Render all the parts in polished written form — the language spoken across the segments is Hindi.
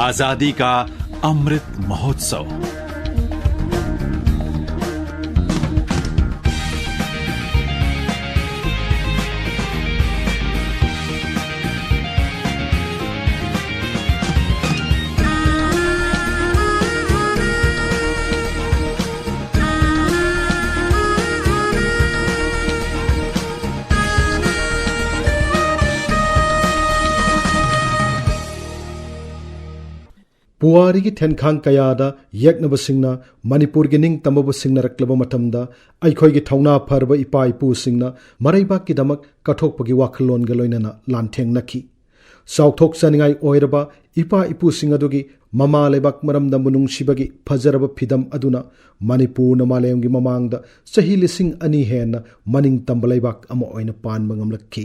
आजादी का अमृत महोत्सव। पुवारी की थेनखांग कयादा यज्ञबसिंगना मणिपुर की निंग तंबबसिंगना रक्लबा मतमदा अखोई की थौना फरबा इपा इपुसिंगना मरैबाक की दमक कठोकपगी वाखलोन गलोइनना लांथेंगनखी साउथोक सनिंगाई ओइरबा इपा इपुसिंग अदुगी ममा लेबाक मरमदा मुनुंगसिबगी फजरबा फिदम अदुना मणिपुर मालेमगी ममांगदा सही लिसिंग अनि हेन मनिंग तंबलैबाक अमा ओइना पानबा ngamlakki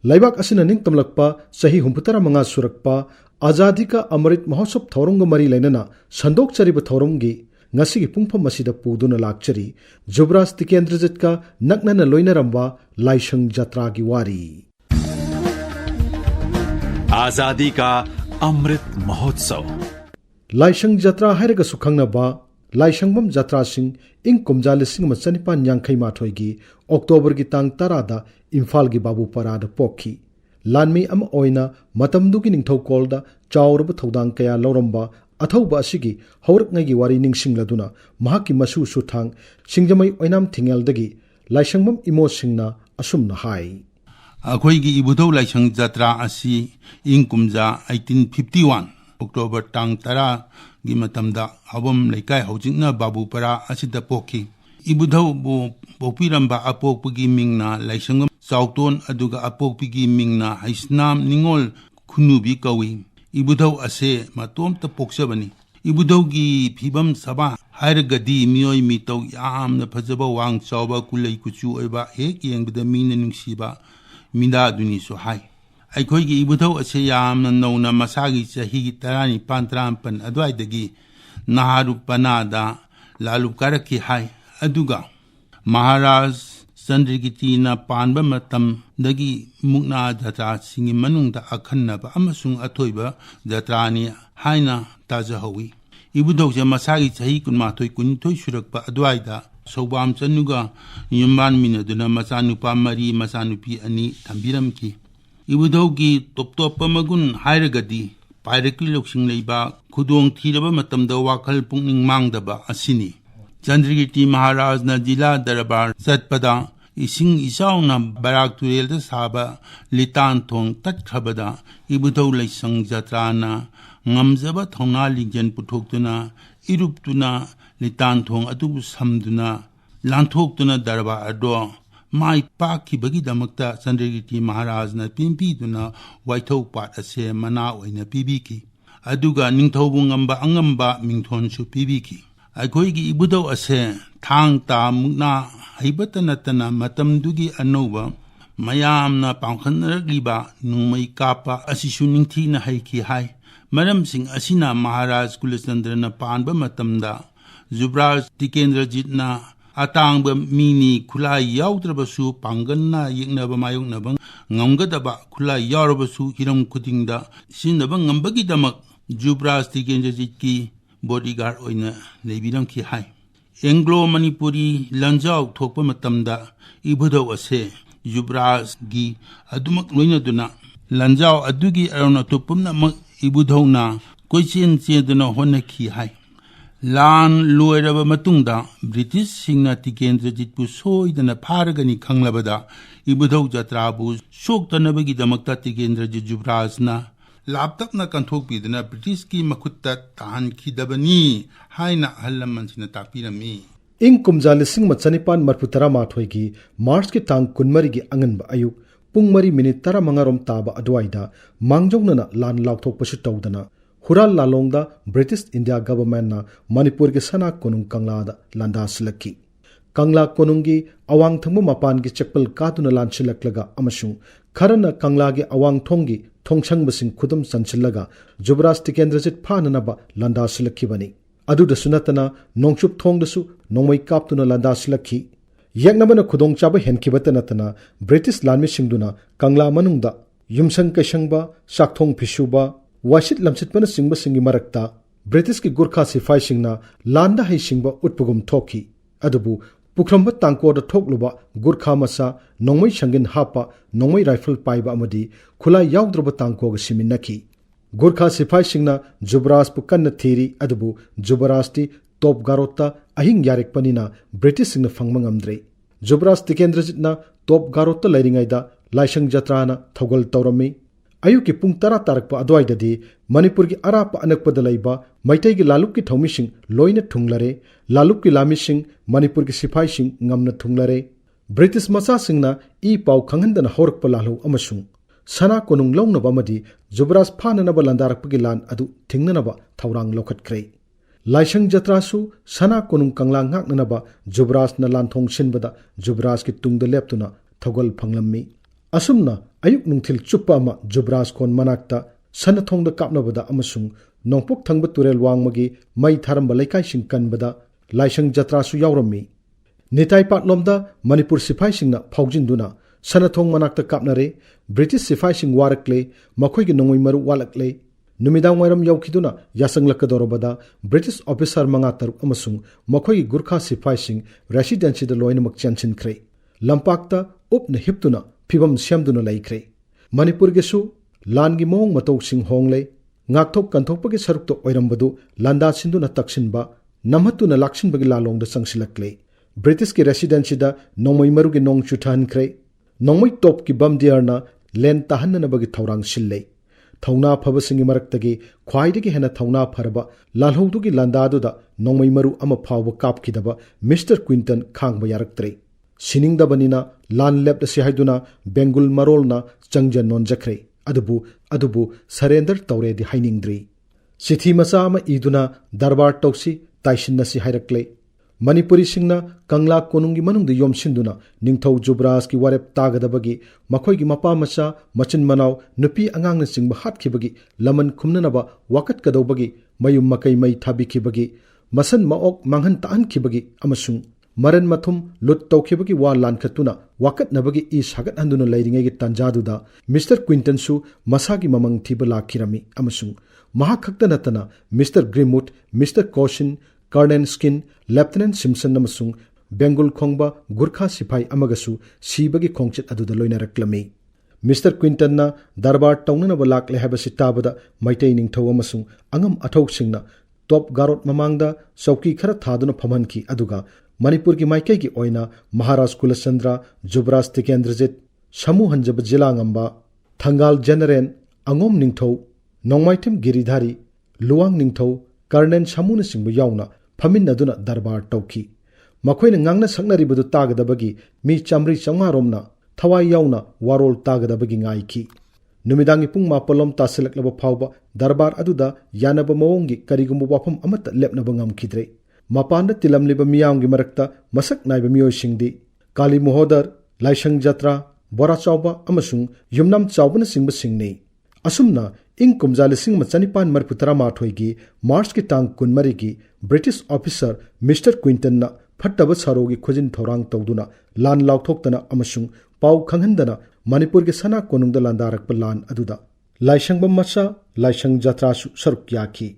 लैबाक असिना निंग तमलकपा सही 64 सुरकपा आजादी का अमृत महोत्सव थौरंग मरी लेनना संदोक चरिब थौरंगी ngasi पुंगफम मसिदा पुदुना लाक्चरी जुबराज टिकेंद्रजित का नकनना लोइनरंबा लाइशंग जत्रा की वारी। आजादी का अमृत महोत्सव। लाइशंग जत्रा हैरगा सुखंगनबा लाइशंगबम जत्रा सिंह इंग कुमजा 1958 की अक्टोबर की तांग 10 इम्फाल की बाबूपरादा पोखी लानमी अम ओइना मतमदुगी निंगथौकोलदा चाउरब थौदांग कया लौरंबा अथौबा असिगी हौरकनगी वारी निंगसिंगलदुना महाकी मसु सुथांग सिंगजमई ओइनाम थिंगेलदगी लाइशंगबम इमो सिंगना असुमना हाई अखोइगी इबुधौ लाइशंग जत्रा असि इंग कुमजा 1851 अक्टोबर तांग 10 गी मतमदा हबम लेकाय हौजिंगना बाबूपरा असिदा पोखी इबुधौ बो पोपिरंबा अपोकपगी मिंगना लाइशंगम चाउतोन अदुगा अपोकपगी मिंगना हाइसनाम निंगोल खुनुबी कवी इबुधौ असे मतोमता पोक्सबनी इबुधौगी फिबम सभा हायरगदी मियोय मितौ यामना फजबा वांग चावबा कुलै कुचु ओइबा हेक येंगबदा मीना नुंगसिबा मिदा दुनिसु हाय अखोइगी इबुधौ असे यामना नौना मसागी चही 19 अद्वाइदगी नहारुपनादा लालुकारकी हाय अदुगा महाराज चंद्रगितीना पानबा मतमदगी मुक्ना जत्रा सिंगी मनुंगदा अखन्नबा अमसुंग अथोइबा जत्रानी हाइना ताजहौई इबुधौसे मसागी चही 19 सुरकपा अद्वाइदा सौबाम चनुगा युम्बान मिनदुना मचानुपा मरी मचानुपी अनि थंबिरमकी इबुधौगी टोपटोपा मगुन हायरगदी पायरकी लोक्सिंग लेबा खुदोंग थीरबा मतमदा वाखल पुंगनिंग मांगदबा असिनी चंद्रगिती महाराज न जिला दरबार चटपदा इसिंग इचाउना बराक तुरेलदा साबा लितान थोंग तत्खबदा इबुधौ लाइसंग जत्राना ngamjaba thongna ligjen puthokduna iruptuna litan thong atubu samduna lanthokduna darba ado mai pakibagi damakta Chandragiti Maharaj na pimpiduna waithau pat ase mana oina pibiki aduga ningthaubu ngamba angamba mingthon su pibiki aikoigi ibudau ase thang ta mukna haibatanatana matamdugi anova mayamna pangkhanragliba nungmai kapa asisu ningthina haiki hai मरम सिंह असिना महाराज कुलचंद्रना पानबा मतमदा जुबराज टिकेंद्रजितना अतांग मीनी खुला याउद्रबसु पांगन्ना यिंगनबा मायुंगनबा ngamgadaba khula yarobasu hiram khudingda sinaba ngambagi damak जुबराज टिकेंद्रजित की बॉडीगार्ड ओइना लेबिरम की हाय एंग्लो मणिपुरी लंजाव थोकपा मतमदा इबुधौ असे जुबराज गी अदुमक लोइनदुना लंजाव अदुगी अरौना तुपुमना इबुधौना कोइचेन चेदना होनखी हाय लान लोयरबा मतुंगदा ब्रिटिश सिंगना टिकेंद्रजितपु सोइदना फारगनी खंगलबदा इबुधौ जत्राबु सोक्तनबगी दमकता टिकेंद्रजित जुबराजना लापतकना कंथोकपीदना ब्रिटिश की मखुत्ता तानखिदबनी हायना हल्लमनसिना ताकपिरमी इंग कुमजा 1974 की मार्च के तांग 19 की अंगनबा अयुक पुंग मरी मिनिट 15 रोम ताबा अदवाइदा मांगजौनना लान लाउथोकपसु तौदना हुराल लालोंगदा ब्रिटिश इंडिया गवर्नमेंट मणिपुर के सना कोनुंग कंगलादा लांदासलकी कंगला कोनुंगी अवांग थंगबा मपान की चक्पल कादुना लांसिलकलगा अमसुंग खरना कंगला के अवांग थोंगी थोंगसंगबसिंग खुदम संचिलगा जुबराज टिकेंद्रजित फाननबा लांदासलकीबनी अदुदसु नतना नोंगचुप थोंगदसु नोंमै कापतुना लांदासलकी यज्ञबना खुदोंग चाबा हेनखिबत नतना ब्रिटिश लानमिसिंगदुना कंगला मनुंगदा युमसंग कैसंगबा साक्थोंग फिसुबा वाशित लमसिटपन सिंह सिंगी मरक्ता ब्रिटिश की गुरखा सिफाई सिंगना लांदा है सिंह उत्पगुम थोकी अदुबु पुखरम तांकोद थोकलुबा गुरखा मसा नोंमै संगिन हापा नोंमै राइफल पाइबा अमदी खुला याउद्रब तांकोग सिमिनकी गुरखा सिफाई सिंगना जुबराज पुकन थीरी अदुबु जुबराजती टॉप गारोता अहिंग यारेकपनिना ब्रिटिश सिंह फंगमंगमद्रे जुबराज तिकेंद्रजितना टॉप गारोता लैरिंगाइदा लाइसंग जत्राना थौगल तौरमी अयुकी पुंग तरा तारकपा अद्वाइददी मणिपुर की अराप अनकपद लैबा मैतै की लालुक की थौमिसिंग लोइने थुंगलरे लालुक की लामिसिंग मणिपुर की सिपाहीसिंग ngamna थुंगलरे ब्रिटिश मचा सिंगना ई पाउ खंगहंदना हौरकपा लालौ अमसुंग सना कोनुंग लौनबा अमदी जुबराज फाननबा लंदारकपगी लान अदु थिंगनबा थौरांग लौखटख्रे लाइसंग जत्रासु सना कोनुंग कंगला ngaknanaba जुबराजना लानथोंग सिनबदा जुबराज की तुंगद लेप्तुना थौगल फंगलम्मी असुमना अयुक नुंथिल चुप्पा अमा जुबराज कोन मनाक्ता सनथोंग कापनबदा अमसुंग नोंपोक थंग तुरेल वांगमगी मई थारंबा लैकाइसिंग कनबदा लाइसंग जत्रासु यावरम्मी निताई पाटलोमदा मणिपुर सिपाहीसिंगना फौजिंदुना सनथोंग मनाक्ता कापनरे ब्रिटिश सिपाहीसिंग वारकले मखोइगी नोंमै मरु वालकले नुमिदांग वायरम यौखिदुना यासंगलकदोरबदा ब्रिटिश ऑफिसर मंगा तरुक अमसुंग मखोइगी Gurkha सिपाहीसिंग रेसिडेंसीदा लोइनमक चेंसिनख्रे लंपाक्ता उपन हिप्तुना फिबम सेमदुना लैख्रे मणिपुरगेसु लानगी मोंग मतौसिंग होंगले ngakthok kanthokpagi sarukto oirambadu landa sinduna taksinba namhatuna laksinbagi lalongda sangsilakle british ki residency da nongmai marugi nong chuthankre nongmai top ki bamdiarna len tahannanabagi thaurang sille thauna phabasingi maraktagi khwaidagi hena thauna pharaba lalhoudugi landadu nongmai maru ama phawba kapkidaba Mr. Quinton khangba yaraktre siningdabanina lan lepda sihaiduna bengul marolna changja nonjakre अदुबु सरेंडर तौरेदी हाइनिंग्द्री चिठी मचा अमा इदुना दरबार तौसी ताइसिन्नसी हाइरक्ले मणिपुरी सिंगना कंगला कोनुंगी मनुंगदु योमसिंदुना निंगथौ जुबराज की वारेप तागदबगी मखोइगी मपा मचा मचिन मनाव नुपी अंगांगना सिंगबा हातखिबगी लमन खुमननबा वाकत कदौबगी मयुम मकै मै थाबिखिबगी मसन माओक मांगहन ताहनखिबगी अमसुंग मरन मथुम लुट तौखिबगी वा लानखतुना वाकत नबगी ई सागत हंदुना लैरिंगेगी तंजादुदा मिस्टर क्विंटन सु मसागी ममंग थिबा लाखिरमी अमसुंग महाखक्ता नतना mister Grimwood mister Cossins colonel Skene lieutenant Simpson अमसुंग बेंगुल खोंगबा गुरखा सिपाही अमगसु सीबगी खोंगचित अदुदा लोइनरक्लमी मिस्टर क्विंटनना दरबार तौननबा लाखले हाबसि ताबदा मैतै निंगथौ अमसुंग अंगम अथौसिंगना टॉप गारोत ममांगदा चौकी खरा थादुना फमहनखि अदुगा मणिपुर की माइकई की ओइना महाराज कुलचंद्र जुबराज तिकेंद्रजित समूह हंजब जिलांगंबा थंगाल जनरेन अंगोम निंगथौ नोंमाइथिम गिरिधारी लुवांग निंगथौ कर्नेल समूह सिंह यावना फमिन्नदुना दरबार तौखी मखोइना nganगना सकनरिबदु तागदबगी मी चामरी चंगारोमना थवाई यावना वारोल तागदबगी ngaiki नुमिदांगी पुंग मापलम तासिलकलब फावबा दरबार अदुदा यानब मवोंगी करिगुम वाफम अमत लेपनब ngamkhidre मपान तिलमलिब मियामगी मरक्ता मसक नाइब मियोइसिंगदी काली मोहदर लाइसंग जत्रा बोरा चावबा अमसुंग युमनाम चावबन सिंब सिंगने असुमना इंग कुमजा लिसिंग मचनिपान मरपुतरा माथोइगी मार्च की टांग कुनमरी की ब्रिटिश ऑफिसर मिस्टर क्विंटन ना फट्टब सारोगी खुजिन थौरांग तौदुना लान लाउथोक्तना अमसुंग पाउ खंगहंदना मणिपुर के सना कोनुंगदा लांदारकप लान अदुदा लाइसंग मचा लाइसंग जत्रासु सरुक याखी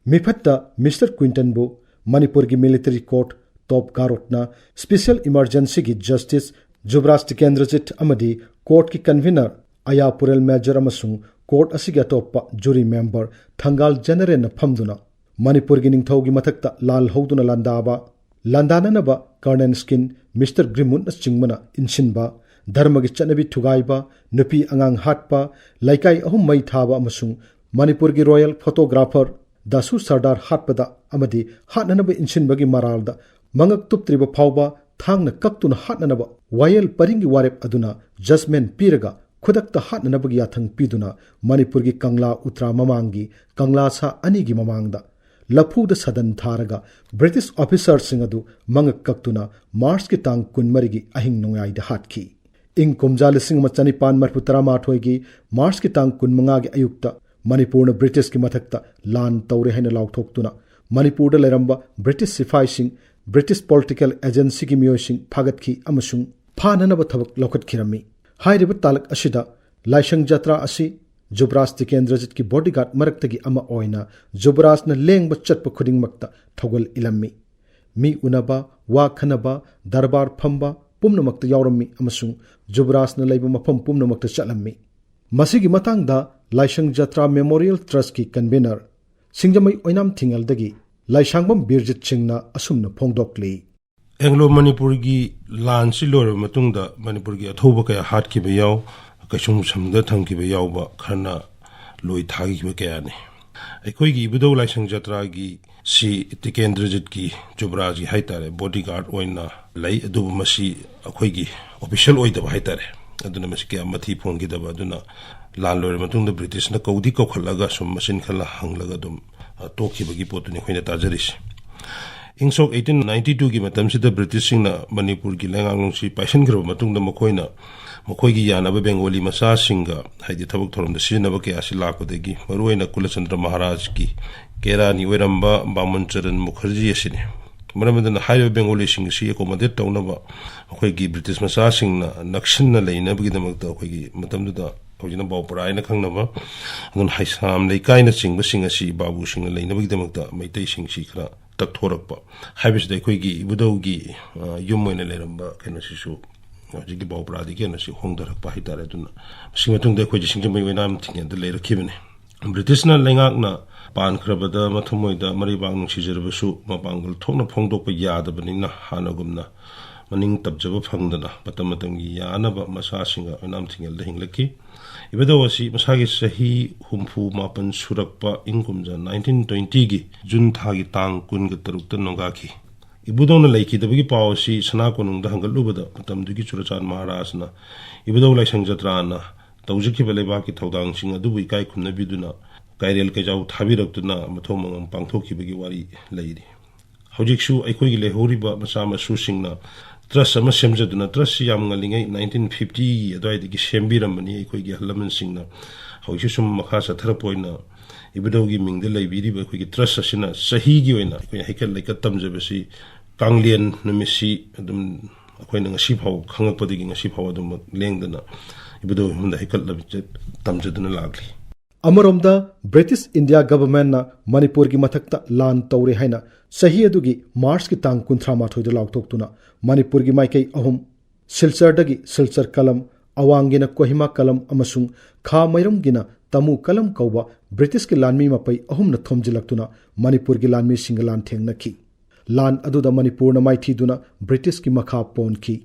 मिफत्ता मिस्टर क्विंटन बो मणिपुर की मिलिट्री कोर्ट टॉप गारोटना स्पेशल इमरजेंसी की जस्टिस जुबराज तिकेंद्रजित अमदी कोर्ट की कन्वीनर अयापुरेल मेजर अमसुंग कोर्ट असिगी अतोप्पा जूरी मेंबर थंगाल जनरेन फमदुना मणिपुर की निंगथौगी मथक्ता लाल हौदुना लांदाननबा कर्नेल स्किन मिस्टर ग्रीमवुड चिंगमना इनसिनबा धर्म की चटनबी थुगाइबा नुपी अंगांग हाटपा लैकाई अहुम मई थाबा अमसुंग मणिपुर की रॉयल फोटोग्राफर दासु सरदार हाटपदा अमदी हाटननबा इनसिनबगी मरालदा मंगक तुपत्रिबा फावबा थांगना कक्तुना हाटननबा वायल परिंगी वारेप अदुना जजमेंट पीरगा खुदक्ता हाटननबगी याथंग पीदुना मणिपुर की कंगला उत्तरा ममांगी कंगला सा अनिगी ममांगदा लफूद सदन थारगा ब्रिटिश ऑफिसर सिंह अदु मंगक कक्तुना मार्च की टांग कुनमरिगी अहिंग नोंगाइदा हाटखी इंग कुमजा लिसिंग मचनिपान मरपुतरा माथोइगी मार्च की टांग कुनमंगागी अयुक्ता मणिपुर ब्रिटिश की मथक्ता लान तौरे हैना लाउथोक्तुना मणिपुर लेरंबा ब्रिटिश सिपाहीसिंग ब्रिटिश पॉलिटिकल एजेंसी की मियोइसिंग फागतखी अमसुंग फाननब थबक लौखटखिरमी हाइरिब तालक असिदा लाइसंग जत्रा असि जुबराज तिकेंद्रजित की बॉडीगार्ड मरक्तगी अमा ओइना जुबराजना लेंब चटप खुदिंगमक्ता थौगल इलम्मी मी उनबा वा खनबा दरबार फंबा पुम्नमक्ता यावरम्मी अमसुंग जुबराजना लैब मफम पुम्नमक्ता चलम्मी मसिगी मतंगदा लाइसंग जत्रा मेमोरियल ट्रस्ट की कन्वीनर सिंगजमई ओइनाम थिंगलदगी लाइसांगबम बिरजित सिंहना असुमना फोंगदोकली एंग्लो मणिपुर की लान से लोर मणिपुर की अथौब कया हाटखिब याव कसुम समद थंखिब याव खरना लोई थागिब कयाने अखोई इबुदौ लाइसंग जत्रा की सी तिकेंद्रजित की जुबराज की हाइतारे बॉडीगार्ड ओइना लई अदुब मसी अखोई की ऑफिशियल ओइदब हाइतारे अदुना मसी क्या मथि फोंगिदब अदुना लान लोर मतुंग ब्रिटिश न कौदी कौखलगा सुम मसिन खला हंगलगा दुम तोखिबगी पोतुनि खोइना ताजरिस इंसोक 1892 की मतम सिदा ब्रिटिश सिंगना मणिपुर की लेंगांगलोंसी पाइसनग्रब मतुंग मखोइना मखोइगी यानब बेंगोली मसा सिंगा हाइदि थबक थोरम सिनब के आसि लापदेगी मरुइना कुलचंद्र महाराज की केरानी ओइरंबा बामन चरण मुखर्जी असिने मरमदन हाइव बेंगोली सिंग सी एकोमोडेट तौनबा मखोइगी ब्रिटिश मसा सिंगना नक्सिनना लेनबगी दमकता मखोइगी मतमदुदा होजिना बावपरायना खंगनबा अदुन हाइसाम लेकाइना सिंग सिंग असि बाबू सिंग लेनबगी दमकता मैतै सिंग सी खरा तकथोरकपा हाइबसिदा अखोइगी इबुदौगी युम ओइना लेरंबा केनसिसु होजिगी बावपरादि केनसि होंदरकपा हाइतारे अदुना सिंगतुंगदा अखोइजी सिंगजमै ओइनाम थिंगेंदा लेरखिबने ब्रिटिशना लेंगाकना पानख्रबदा मथमोइदा मरिबाग नुसिजरबसु मपांगल थोकना फोंदोकपा यादबनिना हानगुमना मनिंग तबजब फंगदना मतमतंगी यानबा मसासिंगा ओइनाम थिंगेलदा हिंगलकी इबदोसी मसागी सही हुम्फु मापन सुरक्पा इंकुमजा 1920 की जून थागी तांग कुनग तरुकता नोगाकी इबुदौना लैखिदबगी पावसी सनाकोनुंगदा हंगलुबदा मतमदुगी चुरचान महाराजना इबुदौ लाइसंग जत्राना तौजखिबा लेबाकी थौदांगसिंग अदुबु इकाई खुन्नबिदुना काइरेल केजाउ थाबिरक्तुना मथोमंगम पांगथोखिबगी वारी लैरी हौजिकसु अखोइगी लेहौरिबा मसा मसुसिंगना ट्रस्ट अमा सेमजदुना ट्रस्ट याम ngaligai 1950 अदवाइदगी सेमबिरमनी अखोइगी हलमन सिंगना हौजिकसु सुम मखा सथरपोइना इबदौगी मिंगदे लैबिरिबा अखोइगी ट्रस्ट असिना सहीगी ओइना अखोइ हाइकल लाइका तमजबसी कांगलियन नमिसि अदुम अखोइना ngasi फाव खंगकपदगी ngasi फाव अदुम लेंगदना इबदौ हमदा हाइकल तमजदुना लागली अमरोमदा ब्रिटिश इंडिया गवर्नमेंट मणिपुर की मथक्ता लान तौरे है सही अदुगी मार्च की तांग 38 लाउथोक्तुना मणिपुर की माइकई अहुम सिलचरदगी सिलचर कलम अवांगिना कोहिमा कलम अमसुंग खा मैरमगिना तमु कलम कौबा ब्रिटिश की लानमी मपई अहुमना थोमजिलक्तुना मणिपुर की लानमी सिंग लान थेंगनखी लान अदुदा मणिपुर न माइथीदुना ब्रिटिश की मखा पोनखी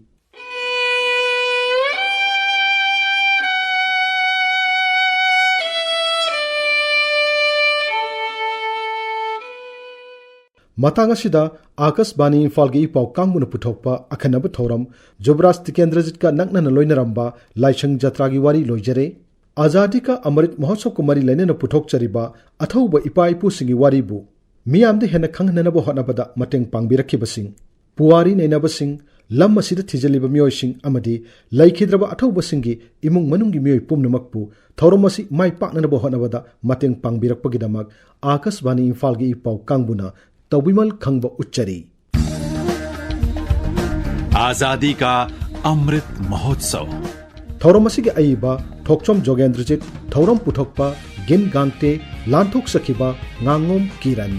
मतंग असिदा आकाशवाणी इम्फाल की इपाउ कांगमुन पुथोकपा अखनब थौरम जुबराज तिकेंद्रजित का नग्नन लोइनरंबा लाइसंग जत्रा की वारी लोइजरे आजादी का अमृत महोत्सव को मरी लेने पुथोकचरिबा अथौब इपा इपु सिंगी वारीबु मियामदे हेन खंगननब होनबदा मतेंग पांगबिरखिबसिंग पुवारी नैनबसिंग लम असिदा थिजलिब मियोइसिंग अमदि लैखिद्रब अथौबसिंगी इमुंग मनुंगी मियोइ पुमनमकपु थौरम असि माइ पाकननब होनबदा मतेंग पांगबिरखपगिदमक आकाशवाणी इम्फाल की इपाउ कांगबुना तौबिमल खंग उच्चरी आजादी का अमृत महोत्सव थौरम असिगे अइबा थोकचोम जोगेंद्रजित थौरम पुथोकपा गिन गांगते लांथोक सखिबा nganngom किरण।